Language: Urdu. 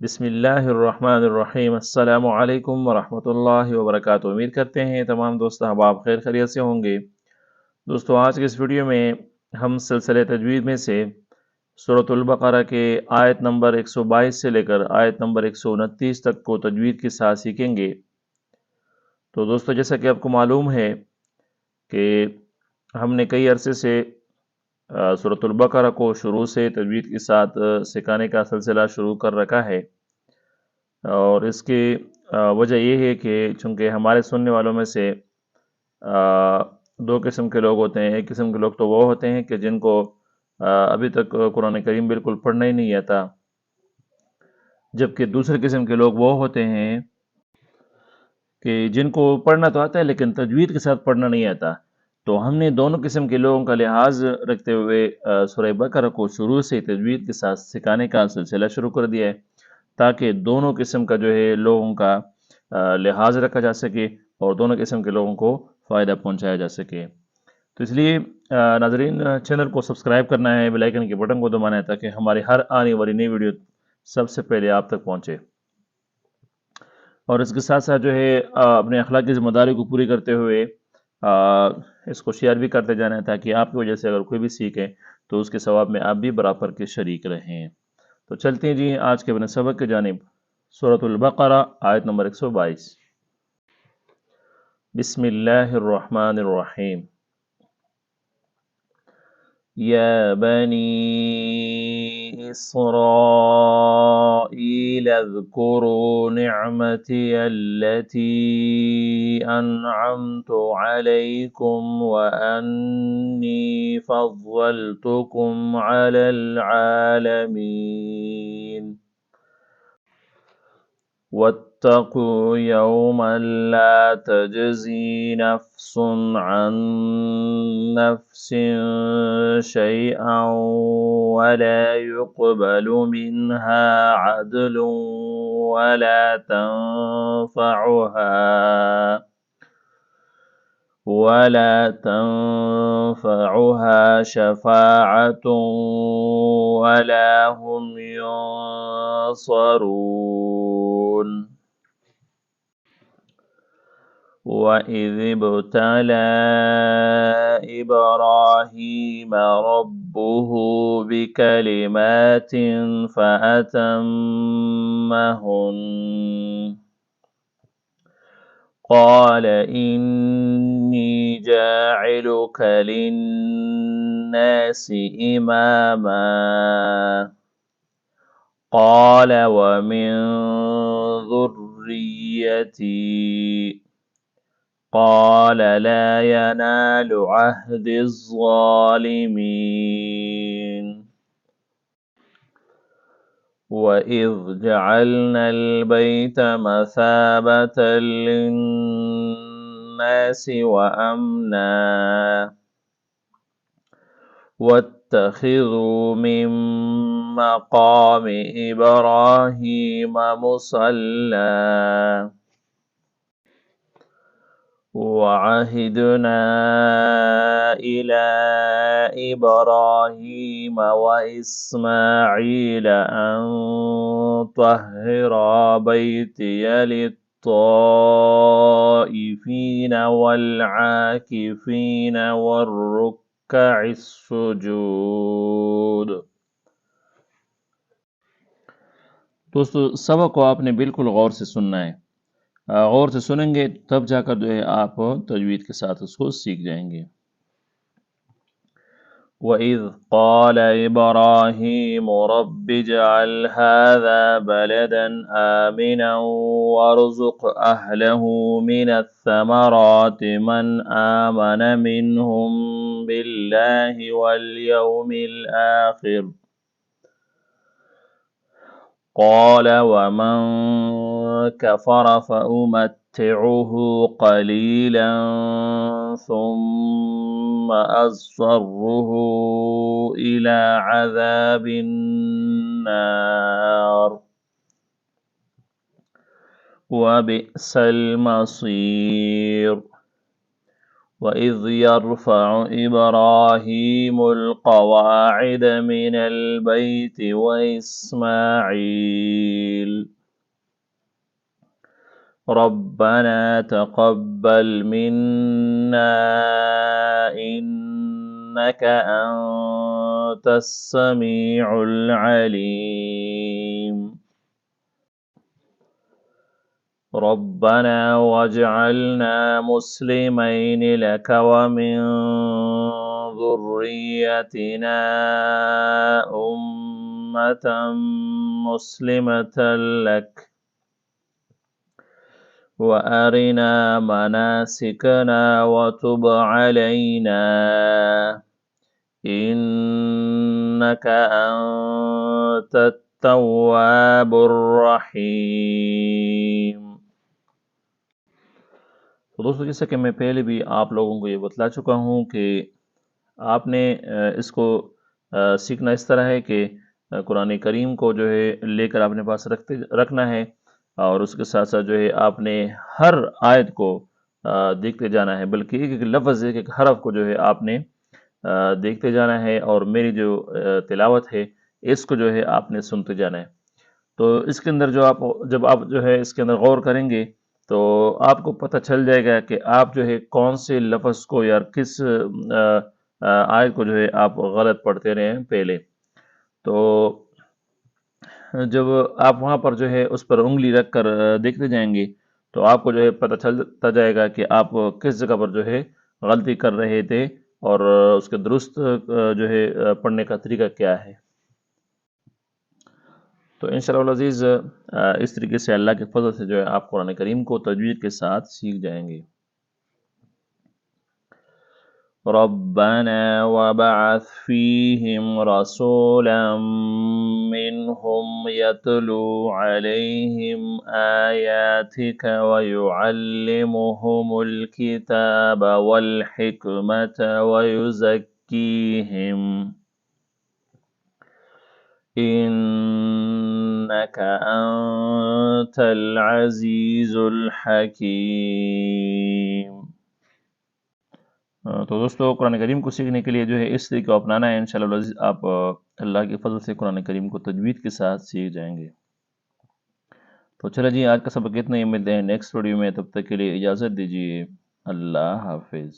بسم اللہ الرحمن الرحیم۔ السلام علیکم ورحمۃ اللہ وبرکاتہ۔ امید کرتے ہیں تمام دوست احباب خیر خیریت سے ہوں گے۔ دوستو، آج کے اس ویڈیو میں ہم سلسلہ تجوید میں سے سورۃ البقرہ کے آیت نمبر 122 سے لے کر آیت نمبر 129 تک کو تجوید کے ساتھ سیکھیں گے۔ تو دوستو، جیسا کہ آپ کو معلوم ہے کہ ہم نے کئی عرصے سے سورۃ البقرہ کو شروع سے تجوید کے ساتھ سکھانے کا سلسلہ شروع کر رکھا ہے، اور اس کی وجہ یہ ہے کہ چونکہ ہمارے سننے والوں میں سے دو قسم کے لوگ ہوتے ہیں۔ ایک قسم کے لوگ تو وہ ہوتے ہیں کہ جن کو ابھی تک قرآن کریم بالکل پڑھنا ہی نہیں آتا، جبکہ دوسرے قسم کے لوگ وہ ہوتے ہیں کہ جن کو پڑھنا تو آتا ہے لیکن تجوید کے ساتھ پڑھنا نہیں آتا۔ تو ہم نے دونوں قسم کے لوگوں کا لحاظ رکھتے ہوئے سورہ بقرہ کو شروع سے تجوید کے ساتھ سکھانے کا سلسلہ شروع کر دیا ہے، تاکہ دونوں قسم کا جو ہے لوگوں کا لحاظ رکھا جا سکے اور دونوں قسم کے لوگوں کو فائدہ پہنچایا جا سکے۔ تو اس لیے ناظرین، چینل کو سبسکرائب کرنا ہے، بیل آئیکن کے بٹن کو دبانا ہے، تاکہ ہماری ہر آنے والی نئی ویڈیو سب سے پہلے آپ تک پہنچے۔ اور اس کے ساتھ ساتھ جو ہے اپنے اخلاقی ذمہ داری کو پوری کرتے ہوئے اس کو شیئر بھی کرتے جانا ہے، تاکہ آپ کی وجہ سے اگر کوئی بھی سیکھے تو اس کے ثواب میں آپ بھی برابر کے شریک رہیں۔ تو چلتے ہیں جی آج کے اپنے سبق کی جانب۔ سورۃ البقرہ آیت نمبر 122۔ بسم اللہ الرحمن الرحیم۔ یا بنی اسرائیل اذکروا نعمتی التي انعمت علیکم وانی فضلتکم علی العالمین واتقوا يوما لا تجزي نفس عن نفس شيئا ولا يقبل منها عدل ولا تنفعها شفاعة ولا هم ينصرون۔ وَإِذِ ابْتَلَى إِبْرَاهِيمَ رَبُّهُ بِكَلِمَاتٍ فَأَتَمَّهُنَّ قَالَ إِنِّي جَاعِلُكَ لِلنَّاسِ إِمَامًا قَالَ وَمِن ذُرِّيَّتِي قال لا ينال عهد الظالمين۔ وإذ جعلنا البيت مثابة للناس وأمنا واتخذوا من مقام إبراهيم مصلى وعهدنا إلى إبراهيم وإسماعيل أن طهرا بيتي للطائفين والعاكفين والركع السجود۔ دوستو، سبق کو آپ نے بالکل غور سے سننا ہے۔ غور سے سنیں گے تب جا کر جو ہے آپ تجوید کے ساتھ اس کو سیکھ جائیں گے۔ وَإِذْ قَالَ إِبْرَاهِيمُ رَبِّ اجْعَلْ هَذَا بَلَدًا آمِنًا وَارْزُقْ أَهْلَهُ مِنَ الثَّمَرَاتِ مَنْ آمَنَ مِنْهُمْ بِاللَّهِ وَالْيَوْمِ الْآخِرِ قال ومن كفر فأمتعه قليلا ثم أضطره إلى عذاب النار وبئس المصير۔ وَإِذْ يَرْفَعُ إِبْرَاهِيمُ الْقَوَاعِدَ مِنَ الْبَيْتِ وَإِسْمَاعِيلُ رَبَّنَا تَقَبَّلْ مِنَّا إِنَّكَ أَنْتَ السَّمِيعُ الْعَلِيمُ رَبَّنَا وَاجْعَلْنَا مُسْلِمَيْنِ لَكَ وَمِنْ ذُرِّيَّتِنَا أُمَّةً مُسْلِمَةً لَكَ وَأَرِنَا مَنَاسِكَنَا وَتُبْ عَلَيْنَا إِنَّكَ أَنْتَ التَّوَّابُ الرَّحِيمُ۔ تو دوستو، جیسا کہ میں پہلے بھی آپ لوگوں کو یہ بتلا چکا ہوں کہ آپ نے اس کو سیکھنا اس طرح ہے کہ قرآن کریم کو جو ہے لے کر اپنے پاس رکھنا ہے، اور اس کے ساتھ ساتھ جو ہے آپ نے ہر آیت کو دیکھتے جانا ہے، بلکہ ایک ایک لفظ ایک ایک حرف کو جو ہے آپ نے دیکھتے جانا ہے، اور میری جو تلاوت ہے اس کو جو ہے آپ نے سنتے جانا ہے۔ تو اس کے اندر جب آپ جو ہے اس کے اندر غور کریں گے تو آپ کو پتہ چل جائے گا کہ آپ جو ہے کون سے لفظ کو یا کس آیت کو جو ہے آپ غلط پڑھتے رہے ہیں پہلے۔ تو جب آپ وہاں پر جو ہے اس پر انگلی رکھ کر دیکھتے جائیں گے تو آپ کو جو ہے پتہ چلتا جائے گا کہ آپ کس جگہ پر جو ہے غلطی کر رہے تھے، اور اس کے درست جو ہے پڑھنے کا طریقہ کیا ہے۔ تو انشاءاللہ العزیز اس طریقے سے اللہ کے فضل سے جو ہے آپ قرآن کریم کو تجوید کے ساتھ سیکھ جائیں گے۔ رَبَّنَا وَابْعَثْ فِيهِمْ رَسُولًا مِّنْهُمْ يَتْلُو عَلَيْهِمْ آيَاتِكَ وَيُعَلِّمُهُمُ الْكِتَابَ وَالْحِكْمَةَ وَيُزَكِّيهِمْ إِنَّكَ أَنْتَ الْعَزِيزُ الْحَكِيمُ۔ تو دوستو، قرآن کریم کو سیکھنے کے لیے جو ہے اس طریقے کو اپنانا ہے، انشاءاللہ العزیز آپ اللہ کے فضل سے قرآن کریم کو تجوید کے ساتھ سیکھ جائیں گے۔ تو چلے جی، آج کا سبق اتنا ہی، ملتے ہیں نیکسٹ ویڈیو میں، تب تک کے لیے اجازت دیجیے، اللہ حافظ۔